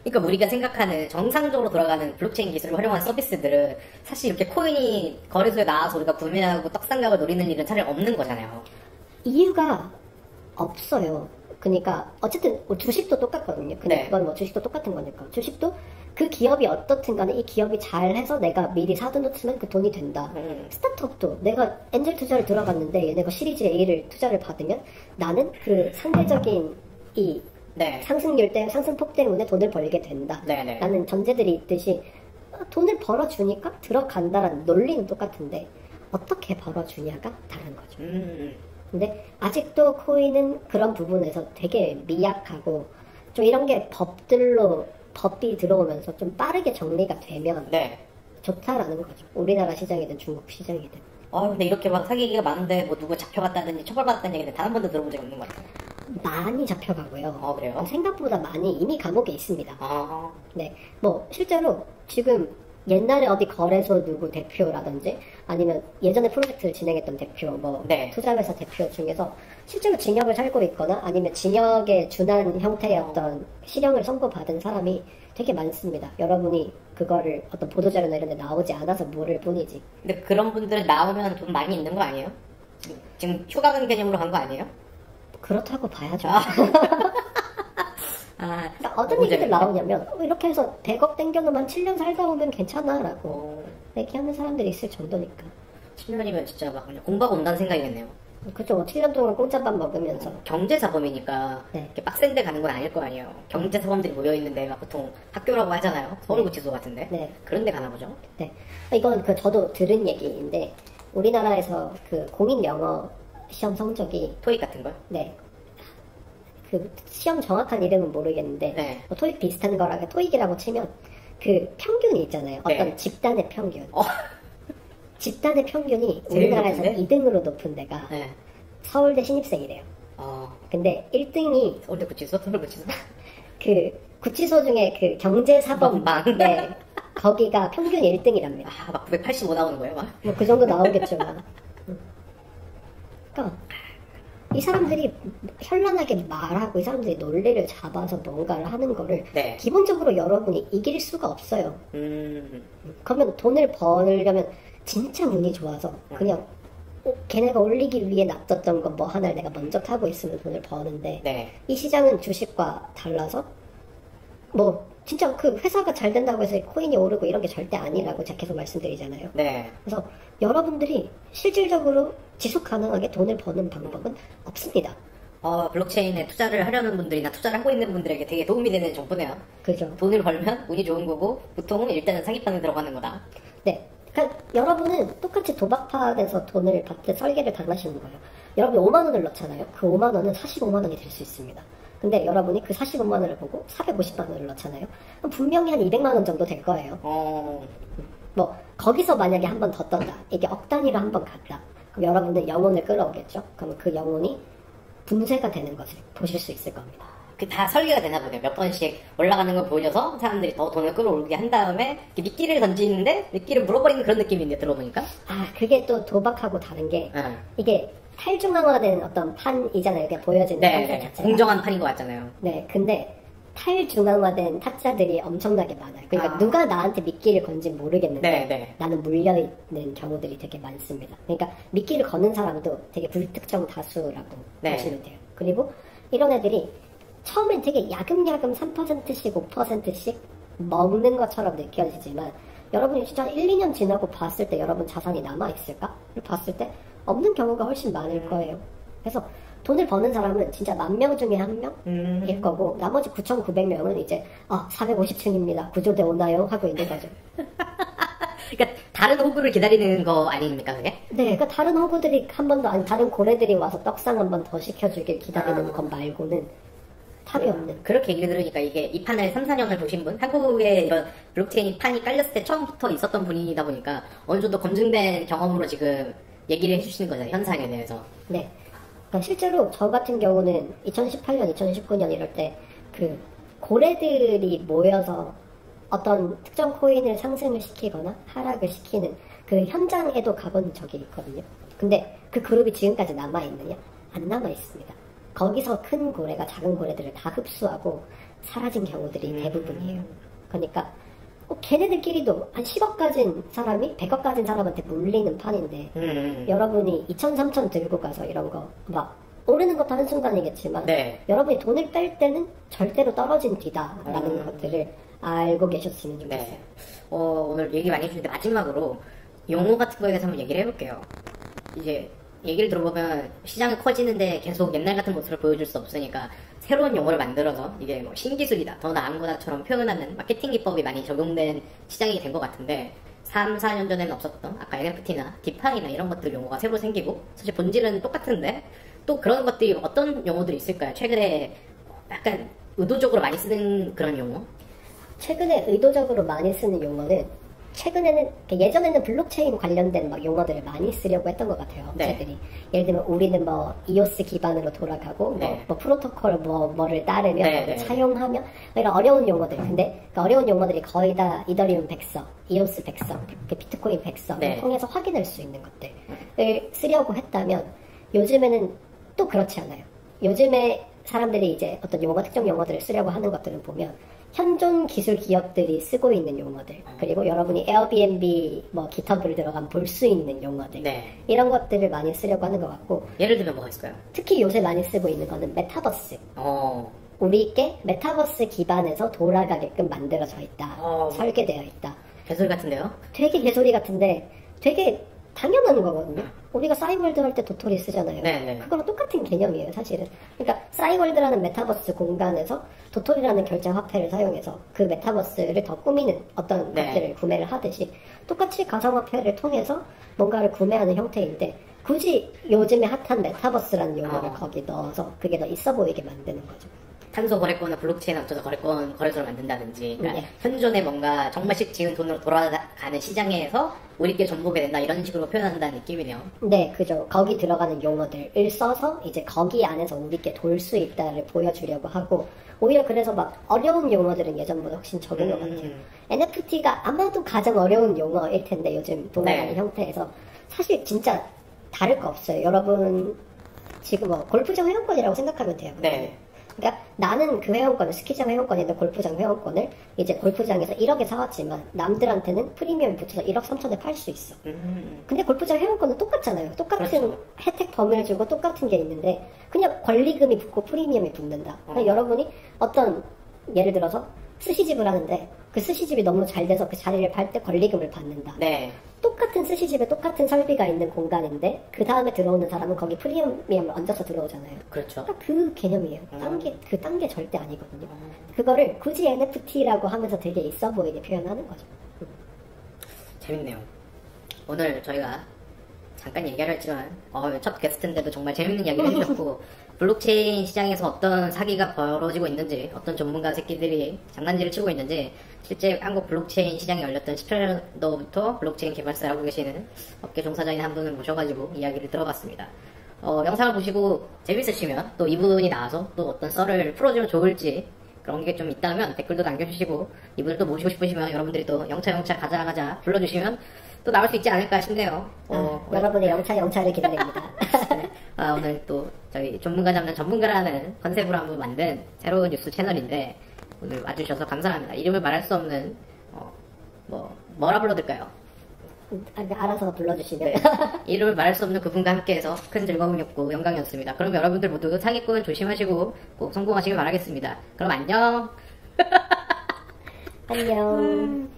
그러니까 우리가 생각하는 정상적으로 돌아가는 블록체인 기술을 활용한 서비스들은 사실 이렇게 코인이 거래소에 나와서 우리가 구매하고 떡상각을 노리는 일은 차라리 없는 거잖아요. 이유가 없어요. 그러니까 어쨌든 뭐 주식도 똑같거든요. 근데 네. 그건 뭐 주식도 똑같은 거니까. 주식도 그 기업이 어떻든 간에 이 기업이 잘해서 내가 미리 사두놓으면 그 돈이 된다. 스타트업도 내가 엔젤 투자를 들어갔는데 얘네가 시리즈 A를 투자를 받으면 나는 그 상대적인 이 네. 상승률 때문에 상승폭 때문에 돈을 벌게 된다. 네네. 라는 전제들이 있듯이 돈을 벌어주니까 들어간다라는 논리는 똑같은데 어떻게 벌어주냐가 다른 거죠. 근데 아직도 코인은 그런 부분에서 되게 미약하고 좀 이런 게 법이 들어오면서 좀 빠르게 정리가 되면 네. 좋다라는 거죠. 우리나라 시장이든 중국 시장이든. 근데 이렇게 막 사기가 많은데 뭐 누구 잡혀갔다든지 처벌받았다는 얘기는 단 한 번도 들어본 적이 없는 것 같아요. 많이 잡혀가고요. 그래요? 생각보다 많이 이미 감옥에 있습니다. 아. 네, 뭐 실제로 지금 옛날에 어디 거래소 누구 대표라든지 아니면 예전에 프로젝트를 진행했던 대표, 뭐 네. 투자회사 대표 중에서 실제로 징역을 살고 있거나 아니면 징역에 준한 형태의 어떤 실형을 선고받은 사람이 되게 많습니다. 여러분이 그거를 어떤 보도자료나 이런 데 나오지 않아서 모를 뿐이지. 근데 그런 분들 나오면 돈 많이 있는 거 아니에요? 지금 휴가금 개념으로 간 거 아니에요? 그렇다고 봐야죠. 그러니까 어떤 너무 얘기들 재밌네. 나오냐면 이렇게 해서 100억 땡겨놓으면 7년 살다 오면 괜찮아 라고 얘기하는 사람들이 있을 정도니까. 10년이면 진짜 막 그냥 공부하고 온다는 생각이겠네요. 그죠. 7년 동안 공짜밥 먹으면서. 경제사범이니까 네. 이렇게 빡센데 가는 건 아닐 거 아니에요. 경제사범들이 모여있는 데가 보통 학교라고 하잖아요. 서울구치소 같은데. 네. 그런 데 가나 보죠. 네. 이건 저도 들은 얘기인데 우리나라에서 그 공인 영어 시험 성적이 토익 같은 거요? 네. 그 시험 정확한 이름은 모르겠는데 네. 뭐 토익 비슷한 거라고 토익이라고 치면 그 평균이 있잖아요. 어떤 네. 집단의 평균. 집단의 평균이 제일 우리나라에서 높은데? 2등으로 높은 데가 네. 서울대 신입생이래요. 근데 1등이 서울대 구치소? 서울구치소? 그 구치소 중에 그 경제사범 망. 네, 거기가 평균 1등이랍니다. 막 985 나오는 거예요, 막. 뭐 그 정도 나오겠지만. 그러니까 이 사람들이 현란하게 말하고 이 사람들이 논리를 잡아서 뭔가를 하는 거를 네. 기본적으로 여러분이 이길 수가 없어요. 그러면 돈을 벌려면 진짜 운이 좋아서 그냥 걔네가 올리기 위해 놔뒀던 거 뭐 하나를 내가 먼저 타고 있으면 돈을 버는데 네. 이 시장은 주식과 달라서 뭐 진짜 그 회사가 잘 된다고 해서 코인이 오르고 이런 게 절대 아니라고 제가 계속 말씀드리잖아요. 네. 그래서 여러분들이 실질적으로 지속 가능하게 돈을 버는 방법은 없습니다. 블록체인에 투자를 하려는 분들이나 투자를 하고 있는 분들에게 되게 도움이 되는 정보네요. 그죠? 돈을 벌면 운이 좋은 거고 보통은 일단은 사기판에 들어가는 거다. 네. 그러니까 여러분은 똑같이 도박판에서 돈을 받듯 설계를 당하시는 거예요. 여러분이 5만 원을 넣잖아요. 그 5만 원은 45만 원이 될 수 있습니다. 근데 여러분이 그 45만 원을 보고 450만 원을 넣잖아요. 그럼 분명히 한 200만 원 정도 될 거예요. 뭐 거기서 만약에 한 번 더 떴다. 이게 억 단위로 한 번 갔다. 그럼 여러분은 영혼을 끌어오겠죠. 그러면 그 영혼이 분쇄가 되는 것을 보실 수 있을 겁니다. 그 다 설계가 되나 보네요. 몇 번씩 올라가는 걸 보여서 사람들이 더 돈을 끌어올리게 한 다음에 미끼를 던지는데 미끼를 물어버리는 그런 느낌인데 들어보니까. 그게 또 도박하고 다른 게 이게 탈중앙화된 어떤 판이잖아요. 이렇게 보여지는 판 자체가. 공정한 판인 것 같잖아요. 네, 근데 탈중앙화된 타짜들이 엄청나게 많아요. 그러니까 누가 나한테 미끼를 건지 모르겠는데 나는 물려있는 경우들이 되게 많습니다. 그러니까 미끼를 거는 사람도 되게 불특정 다수라고 보시면 돼요. 그리고 이런 애들이 처음엔 되게 야금야금 3%씩 5%씩 먹는 것처럼 느껴지지만 여러분이 진짜 1, 2년 지나고 봤을 때 여러분 자산이 남아있을까? 봤을 때 없는 경우가 훨씬 많을 거예요. 그래서 돈을 버는 사람은 진짜 10,000명 중에 1명일 거고 나머지 9,900명은 이제 450층입니다. 구조대 오나요? 하고 있는 거죠. 그러니까 다른 호구를 기다리는 거 아닙니까 그게? 네, 그러니까 다른 호구들이 한 번 더 아니 다른 고래들이 와서 떡상 한 번 더 시켜주길 기다리는 것 말고는 답이 없는. 그렇게 얘기를 들으니까 이게 이 판을 3, 4년을 보신 분, 한국에 이런 블록체인 판이 깔렸을 때 처음부터 있었던 분이다 보니까 어느 정도 검증된 경험으로 지금 얘기를 해주시는 거잖아요, 현상에 대해서. 네. 그러니까 실제로 저 같은 경우는 2018년, 2019년 이럴 때 그 고래들이 모여서 어떤 특정 코인을 상승을 시키거나 하락을 시키는 그 현장에도 가본 적이 있거든요. 근데 그 그룹이 지금까지 남아있느냐? 안 남아있습니다. 거기서 큰 고래가 작은 고래들을 다 흡수하고 사라진 경우들이 대부분이에요. 그러니까 걔네들끼리도 한 10억 가진 사람이 100억 가진 사람한테 물리는 판인데 여러분이 2천, 3천 들고 가서 이런 거 막 오르는 것도 한순간이겠지만 네. 여러분이 돈을 뺄 때는 절대로 떨어진 뒤다라는 것들을 알고 계셨으면 좋겠어요. 네. 오늘 얘기 많이 해주는데 마지막으로 용어 같은 거에 대해서 한번 얘기를 해볼게요. 이제 얘기를 들어보면 시장이 커지는데 계속 옛날 같은 모습을 보여줄 수 없으니까 새로운 용어를 만들어서 이게 뭐 신기술이다, 더 나은 거다처럼 표현하는 마케팅 기법이 많이 적용된 시장이 된 것 같은데 3, 4년 전에는 없었던 아까 NFT나 디파이나 이런 것들 용어가 새로 생기고 사실 본질은 똑같은데 또 그런 것들이 어떤 용어들이 있을까요? 최근에 약간 의도적으로 많이 쓰는 그런 용어? 최근에 의도적으로 많이 쓰는 용어는 최근에는 예전에는 블록체인 관련된 막 용어들을 많이 쓰려고 했던 것 같아요. 업체들이. 네. 예를 들면 우리는 뭐 EOS 기반으로 돌아가고 네. 뭐 프로토콜 뭐를 따르며 네. 사용하며 이런 어려운 용어들. 근데 그 어려운 용어들이 거의 다 이더리움 백서, EOS 백서, 비트코인 백서를 네. 통해서 확인할 수 있는 것들을 쓰려고 했다면 요즘에는 또 그렇지 않아요. 요즘에 사람들이 이제 어떤 용어, 특정 용어들을 쓰려고 하는 것들을 보면 현존 기술 기업들이 쓰고 있는 용어들, 그리고 여러분이 에어비앤비 뭐 기타브를 들어가면 볼 수 있는 용어들, 네. 이런 것들을 많이 쓰려고 하는 것 같고, 예를 들면 뭐가 있을까요? 특히 요새 많이 쓰고 있는 거는 메타버스. 우리께 메타버스 기반에서 돌아가게끔 만들어져 있다. 설계되어 있다. 개소리 같은데요? 되게 개소리 같은데 되게 당연한 거거든요. 우리가 싸이월드 할 때 도토리 쓰잖아요. 네네. 그거랑 똑같은 개념이에요, 사실은. 그러니까 싸이월드라는 메타버스 공간에서 도토리라는 결제 화폐를 사용해서 그 메타버스를 더 꾸미는 어떤 것들을 구매를 하듯이 똑같이 가상화폐를 통해서 뭔가를 구매하는 형태인데 굳이 요즘에 핫한 메타버스라는 용어를 거기 넣어서 그게 더 있어 보이게 만드는 거죠. 탄소 거래권을 블록체인에 합쳐서 거래소를 만든다든지, 그러니까 현존에 뭔가 정말 지은 돈으로 돌아가는 시장에서 우리께 전복이 된다 이런 식으로 표현한다는 느낌이네요. 네, 그죠. 거기 들어가는 용어들을 써서 이제 거기 안에서 우리께 돌 수 있다를 보여주려고 하고, 오히려 그래서 막 어려운 용어들은 예전보다 훨씬 적은 것 같아요. NFT가 아마도 가장 어려운 용어일 텐데 요즘 돌아가는 형태에서 사실 진짜 다를 거 없어요. 여러분 지금 뭐 골프장 회원권이라고 생각하면 돼요. 네. 그러니까 나는 그 회원권을, 스키장 회원권인데 골프장 회원권을 이제 골프장에서 1억에 사왔지만 남들한테는 프리미엄 붙여서 1억 3천에 팔 수 있어. 근데 골프장 회원권은 똑같잖아요. 똑같은 그렇죠. 혜택 범위를 주고 똑같은 게 있는데 그냥 권리금이 붙고 프리미엄이 붙는다. 그러니까 여러분이 어떤 예를 들어서 스시집을 하는데 그 스시집이 너무 잘 돼서 그 자리를 팔 때 권리금을 받는다. 네. 똑같은 스시집에 똑같은 설비가 있는 공간인데 그 다음에 들어오는 사람은 거기 프리미엄을 얹어서 들어오잖아요. 그렇죠. 딱 그 개념이에요. 딴 게 절대 아니거든요. 그거를 굳이 NFT라고 하면서 되게 있어 보이게 표현하는 거죠. 재밌네요. 오늘 저희가 잠깐 얘기를 했지만 첫 게스트인데도 정말 재밌는 이야기를 해주셨고 블록체인 시장에서 어떤 사기가 벌어지고 있는지, 어떤 전문가 새끼들이 장난질을 치고 있는지, 실제 한국 블록체인 시장이 열렸던 18년도부터 블록체인 개발사를 하고 계시는 업계 종사자인 한 분을 모셔가지고 이야기를 들어봤습니다. 영상을 보시고 재밌으시면 또 이분이 나와서 또 어떤 썰을 풀어주면 좋을지 그런 게 좀 있다면 댓글도 남겨주시고, 이분을 또 모시고 싶으시면 여러분들이 또 영차 가자 불러주시면 또 나올 수 있지 않을까 싶네요. 여러분의 영차를 기다립니다. 네. 오늘 또 저희 전문가 잡는 전문가라는 컨셉으로 한번 만든 새로운 뉴스 채널인데 오늘 와주셔서 감사합니다. 이름을 말할 수 없는 뭐라 불러드릴까요? 알아서 불러주시면. 네. 이름을 말할 수 없는 그분과 함께해서 큰 즐거움이었고 영광이었습니다. 그럼 여러분들 모두 사기꾼 조심하시고 꼭 성공하시길 바라겠습니다. 그럼 안녕. 안녕.